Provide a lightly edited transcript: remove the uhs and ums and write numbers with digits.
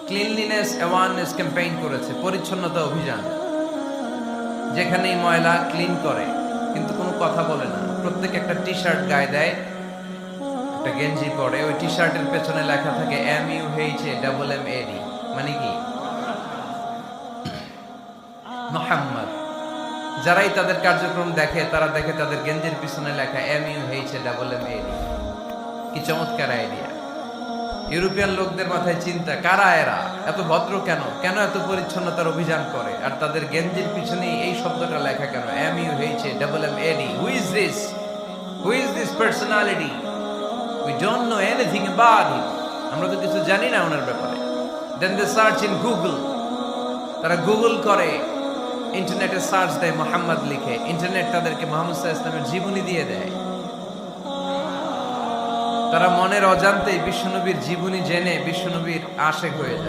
Cleanliness awareness campaign করেছে, পরিচ্ছন্নতা অভিযান। যেখানেই ময়লা ক্লিন করে, কিন্তু কোনো কথা বলে না। প্রত্যেক একটা টি শার্ট গায়ে দেয়, একটা গেঞ্জি পরে, ওই টি শার্টের পেছনে লেখা থাকে MUHAMMAD, মানে কি মোহাম্মদ। যারাই তাদের কার্যক্রম দেখে, তারা দেখে তাদের গেঞ্জির পিছনে লেখা MUHAMMAD। কি চমৎকার আইডিয়া! ইউরোপিয়ান লোকদের মাথায় চিন্তা, কারা এরা, এত ভদ্র কেন, কেন এত পরিচ্ছন্নতার অভিযান করে, আর তাদের গেঞ্জির পিছনে এই শব্দটা লেখা কেন, MUHAMMAD। Who is this personality? We don't know anything about him. আমরা তো কিছু জানি না ওনার ব্যাপারে। দেন দে সার্চ ইন গুগল। তারা গুগল করে, ইন্টারনেটে সার্চ দেয় মোহাম্মদ লিখে, ইন্টারনেট তাদেরকে মুহাম্মদ সাল্লাল্লাহু আলাইহি ওয়াসাল্লামের জীবনী দিয়ে দেয়। তারা মনের অজান্তেই বিশ্বনবীর জীবনী জেনে বিশ্বনবীর আশেক হয়ে যায়।